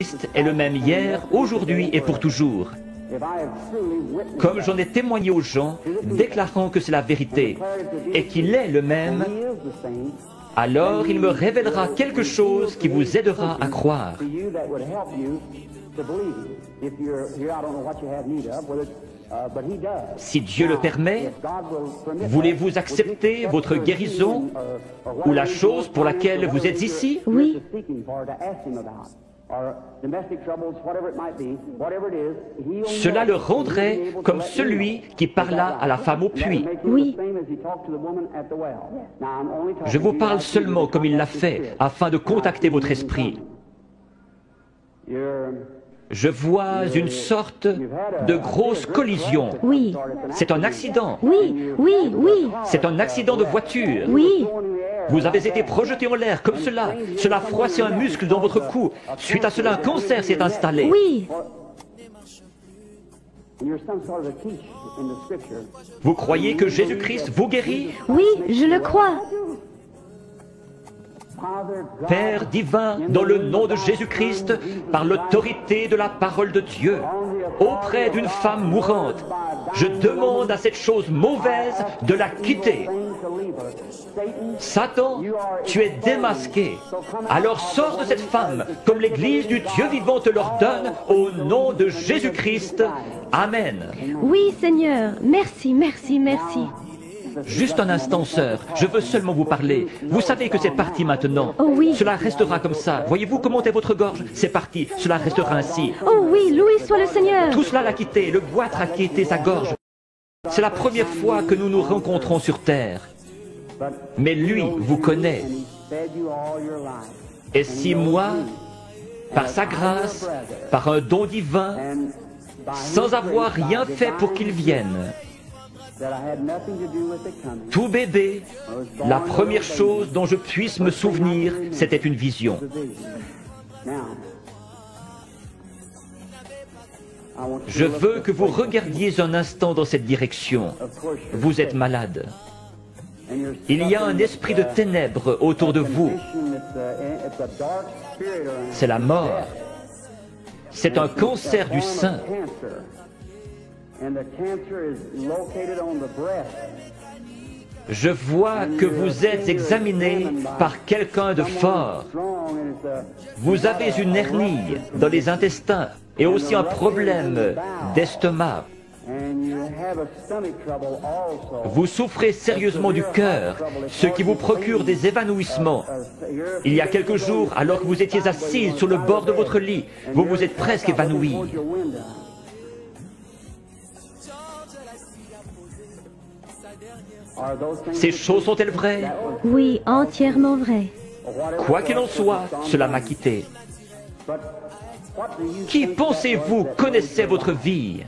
Christ est le même hier, aujourd'hui et pour toujours. Comme j'en ai témoigné aux gens, déclarant que c'est la vérité et qu'il est le même, alors il me révélera quelque chose qui vous aidera à croire. Si Dieu le permet, voulez-vous accepter votre guérison ou la chose pour laquelle vous êtes ici? Oui. Cela le rendrait comme celui qui parla à la femme au puits. Oui. Je vous parle seulement comme il l'a fait, afin de contacter votre esprit. Je vois une sorte de grosse collision. Oui. C'est un accident. Oui. Oui. Oui. C'est un accident de voiture. Oui. Vous avez été projeté en l'air comme cela. Cela froissait un muscle dans votre cou. Suite à cela, un cancer s'est installé. Oui. Vous croyez que Jésus-Christ vous guérit? Oui, je le crois. Père divin, dans le nom de Jésus-Christ, par l'autorité de la parole de Dieu, auprès d'une femme mourante, je demande à cette chose mauvaise de la quitter. Satan, tu es démasqué. Alors sors de cette femme, comme l'Église du Dieu vivant te l'ordonne, au nom de Jésus-Christ. Amen. Oui, Seigneur. Merci, merci, merci. Juste un instant, sœur, je veux seulement vous parler. Vous savez que c'est parti maintenant. Oh oui. Cela restera comme ça. Voyez-vous comment est votre gorge? C'est parti, cela restera ainsi. Oh oui, loué soit le Seigneur. Tout cela l'a quitté, le goitre a quitté sa gorge. C'est la première fois que nous nous rencontrons sur terre. Mais lui vous connaît. Et si moi, par sa grâce, par un don divin, sans avoir rien fait pour qu'il vienne, tout bébé, la première chose dont je puisse me souvenir, c'était une vision. Je veux que vous regardiez un instant dans cette direction. Vous êtes malade. Il y a un esprit de ténèbres autour de vous. C'est la mort. C'est un cancer du sein. Je vois que vous êtes examiné par quelqu'un de fort. Vous avez une hernie dans les intestins et aussi un problème d'estomac. Vous souffrez sérieusement du cœur, ce qui vous procure des évanouissements. Il y a quelques jours, alors que vous étiez assise sur le bord de votre lit, vous vous êtes presque évanoui. Ces choses sont-elles vraies? Oui, entièrement vrai. Quoi qu'il en soit, cela m'a quitté. Qui pensez-vous connaissait votre vie?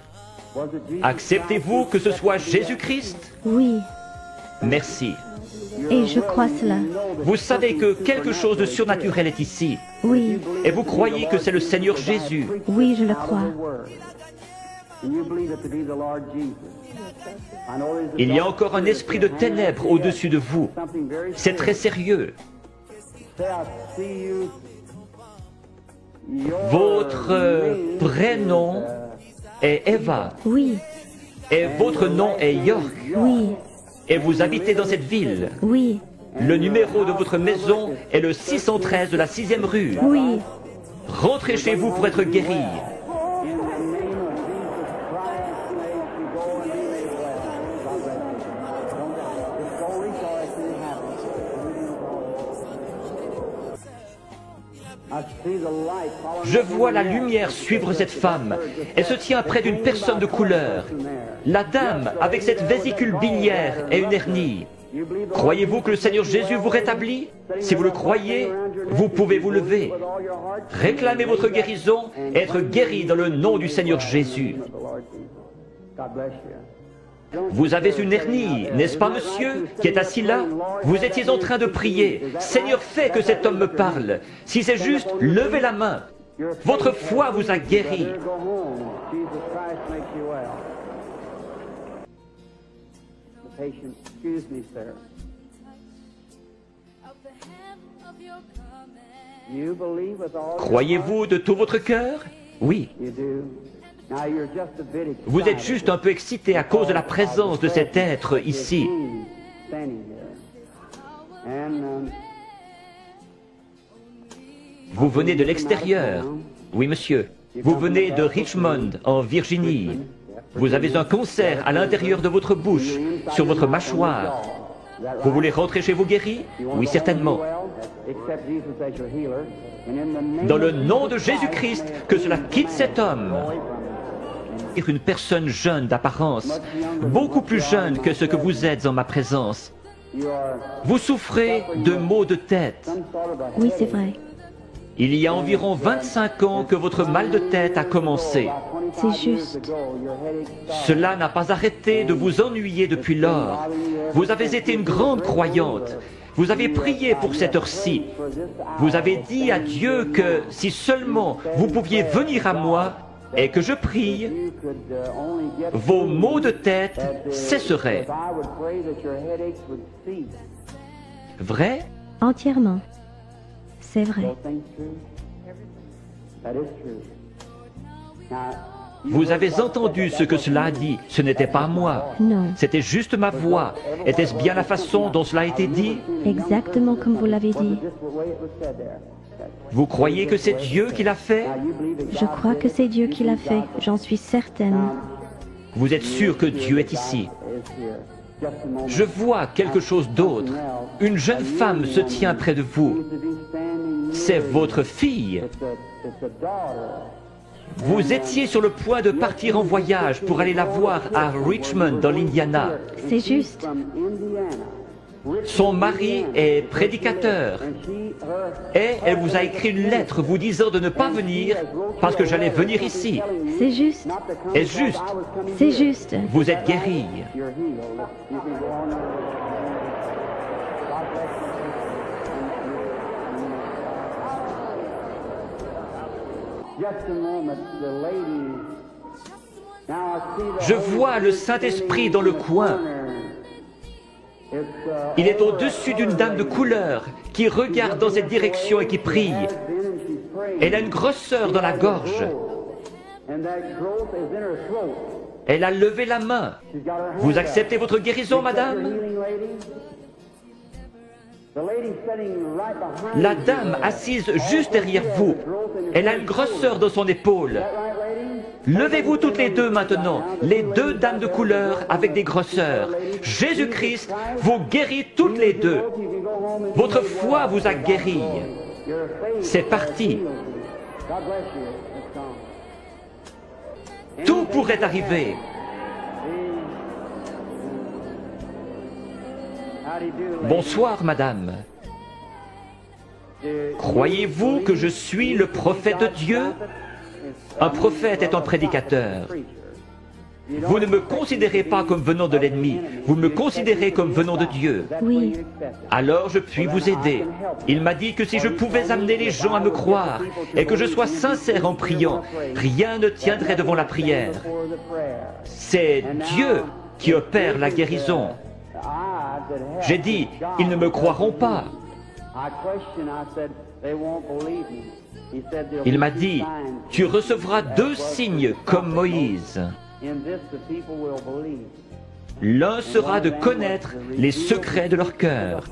Acceptez-vous que ce soit Jésus-Christ? Oui, Merci. et je crois cela. Vous savez que quelque chose de surnaturel est ici. Oui, Et vous croyez que c'est le Seigneur Jésus. oui, je le crois. Il y a encore un esprit de ténèbres au-dessus de vous. C'est très sérieux. Votre prénom est Eva. Oui, Et votre nom est York. oui, Et vous habitez dans cette ville. oui, Le numéro de votre maison est le 613 de la 6e rue. oui. Rentrez chez vous pour être guéri. Je vois la lumière suivre cette femme. Elle se tient près d'une personne de couleur. La dame, avec cette vésicule biliaire et une hernie. Croyez-vous que le Seigneur Jésus vous rétablit? Si vous le croyez, vous pouvez vous lever. Réclamez votre guérison et être guéri dans le nom du Seigneur Jésus. Vous avez une hernie, n'est-ce pas, monsieur, qui est assis là? Vous étiez en train de prier. Seigneur, fais que cet homme me parle. Si c'est juste, levez la main. Votre foi vous a guéri. Of the hem of your garment. Croyez-vous de tout votre cœur? Oui. Vous êtes juste un peu excité à cause de la présence de cet être ici. Vous venez de l'extérieur. Oui, monsieur. Vous venez de Richmond, en Virginie. Vous avez un concert à l'intérieur de votre bouche, sur votre mâchoire. Vous voulez rentrer chez vous guéri? Oui, certainement. Dans le nom de Jésus-Christ, que cela quitte cet homme. Une personne jeune d'apparence, beaucoup plus jeune que ce que vous êtes en ma présence. Vous souffrez de maux de tête. Oui, c'est vrai. Il y a environ 25 ans que votre mal de tête a commencé. C'est juste. Cela n'a pas arrêté de vous ennuyer depuis lors. Vous avez été une grande croyante. Vous avez prié pour cette heure-ci. Vous avez dit à Dieu que si seulement vous pouviez venir à moi et que je prie, vos maux de tête cesseraient. Vrai? Entièrement. C'est vrai. Vous avez entendu ce que cela a dit. Ce n'était pas moi. Non. C'était juste ma voix. Était-ce bien la façon dont cela a été dit? Exactement comme vous l'avez dit. Vous croyez que c'est Dieu qui l'a fait? Je crois que c'est Dieu qui l'a fait. J'en suis certaine. Vous êtes sûr que Dieu est ici? Je vois quelque chose d'autre. Une jeune femme se tient près de vous. C'est votre fille. Vous étiez sur le point de partir en voyage pour aller la voir à Richmond, dans l'Indiana. C'est juste. Son mari est prédicateur. Et elle vous a écrit une lettre vous disant de ne pas venir parce que j'allais venir ici. C'est juste. Est-ce juste? C'est juste. Vous êtes guéri. Je vois le Saint-Esprit dans le coin. Il est au-dessus d'une dame de couleur qui regarde dans cette direction et qui prie. Elle a une grosseur dans la gorge. Elle a levé la main. Vous acceptez votre guérison, madame? La dame assise juste derrière vous, elle a une grosseur dans son épaule. Levez-vous toutes les deux maintenant, les deux dames de couleur avec des grosseurs. Jésus-Christ vous guérit toutes les deux. Votre foi vous a guéri. C'est parti. Tout pourrait arriver. Bonsoir, madame. Croyez-vous que je suis le prophète de Dieu? Un prophète est un prédicateur. Vous ne me considérez pas comme venant de l'ennemi, vous me considérez comme venant de Dieu. Oui. Alors je puis vous aider. Il m'a dit que si je pouvais amener les gens à me croire et que je sois sincère en priant, rien ne tiendrait devant la prière. C'est Dieu qui opère la guérison. J'ai dit, ils ne me croiront pas. Il m'a dit, tu recevras 2 signes comme Moïse. L'un sera de connaître les secrets de leur cœur.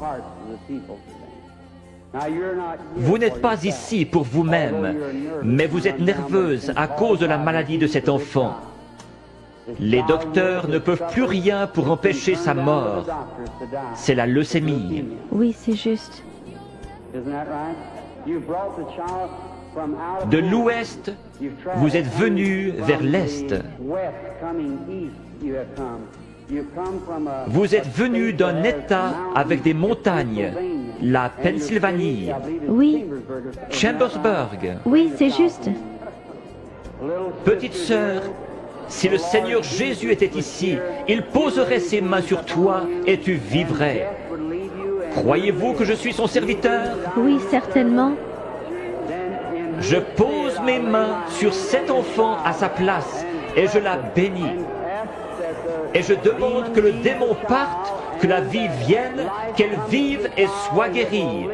Vous n'êtes pas ici pour vous-même, mais vous êtes nerveuse à cause de la maladie de cet enfant. Les docteurs ne peuvent plus rien pour empêcher sa mort. C'est la leucémie. Oui, c'est juste. De l'ouest, vous êtes venu vers l'est. Vous êtes venu d'un État avec des montagnes, la Pennsylvanie, Oui. Chambersburg. Oui, c'est juste. Petite sœur, si le Seigneur Jésus était ici, il poserait ses mains sur toi et tu vivrais. Croyez-vous que je suis son serviteur? Oui, certainement. Je pose mes mains sur cet enfant à sa place et je la bénis. Et je demande que le démon parte, que la vie vienne, qu'elle vive et soit guérie.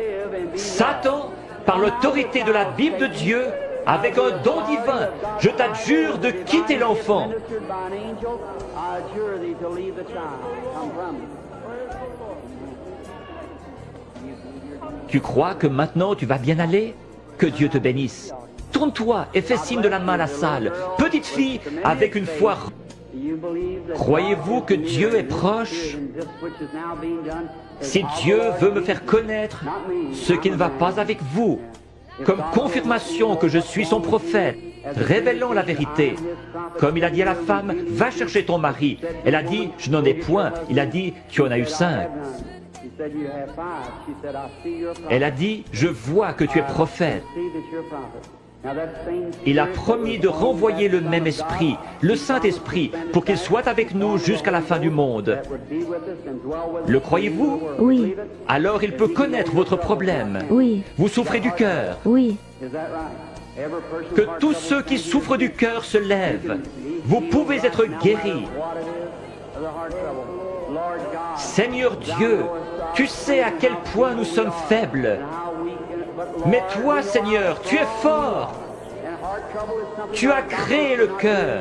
Satan, par l'autorité de la Bible de Dieu, avec un don divin, je t'adjure de quitter l'enfant. Tu crois que maintenant tu vas bien aller? Que Dieu te bénisse. Tourne-toi et fais signe de la main à la salle. Petite fille, avec une foi. Croyez-vous que Dieu est proche? Si Dieu veut me faire connaître ce qui ne va pas avec vous, comme confirmation que je suis son prophète, révélant la vérité, comme il a dit à la femme, va chercher ton mari. Elle a dit, je n'en ai point. Il a dit, tu en as eu 5. Elle a dit, je vois que tu es prophète. Il a promis de renvoyer le même esprit, le Saint-Esprit, pour qu'il soit avec nous jusqu'à la fin du monde. Le croyez-vous? Oui. Alors il peut connaître votre problème. Oui. Vous souffrez du cœur. Oui. Que tous ceux qui souffrent du cœur se lèvent. Vous pouvez être guéris. Seigneur Dieu, tu sais à quel point nous sommes faibles. Mais toi, Seigneur, tu es fort. Tu as créé le cœur.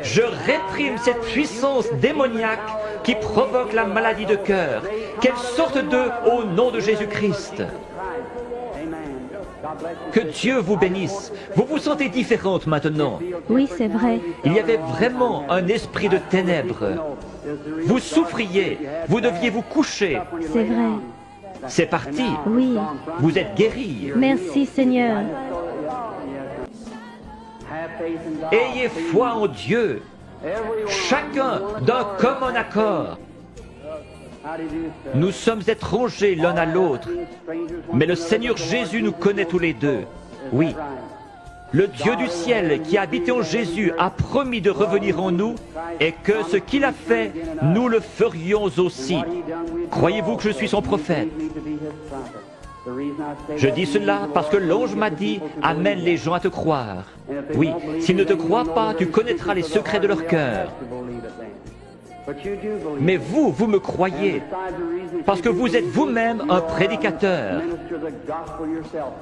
Je réprime cette puissance démoniaque qui provoque la maladie de cœur. Qu'elle sorte d'eux au nom de Jésus-Christ. Que Dieu vous bénisse. Vous vous sentez différente maintenant. Oui, c'est vrai. Il y avait vraiment un esprit de ténèbres. Vous souffriez. Vous deviez vous coucher. C'est vrai. C'est parti. Oui. Vous êtes guéris. Merci, Seigneur. Ayez foi en Dieu. Chacun d'un commun accord. Nous sommes étrangers l'un à l'autre, mais le Seigneur Jésus nous connaît tous les deux. Oui. Le Dieu du ciel qui habite en Jésus a promis de revenir en nous et que ce qu'il a fait, nous le ferions aussi. Croyez-vous que je suis son prophète? Je dis cela parce que l'ange m'a dit « Amène les gens à te croire ». Oui, s'ils ne te croient pas, tu connaîtras les secrets de leur cœur. Mais vous, vous me croyez, parce que vous êtes vous-même un prédicateur.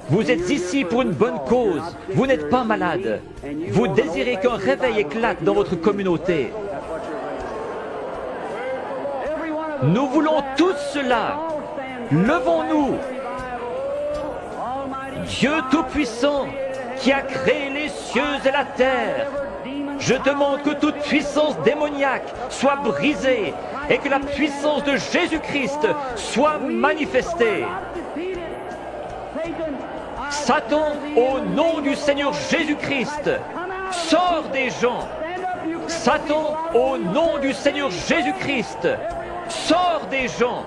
Vous êtes ici pour une bonne cause. Vous n'êtes pas malade. Vous désirez qu'un réveil éclate dans votre communauté. Nous voulons tous cela. Levons-nous. Dieu Tout-Puissant, qui a créé les cieux et la terre, je demande que toute puissance démoniaque soit brisée et que la puissance de Jésus-Christ soit manifestée. Satan, au nom du Seigneur Jésus-Christ, sors des gens. Satan, au nom du Seigneur Jésus-Christ, sors des gens.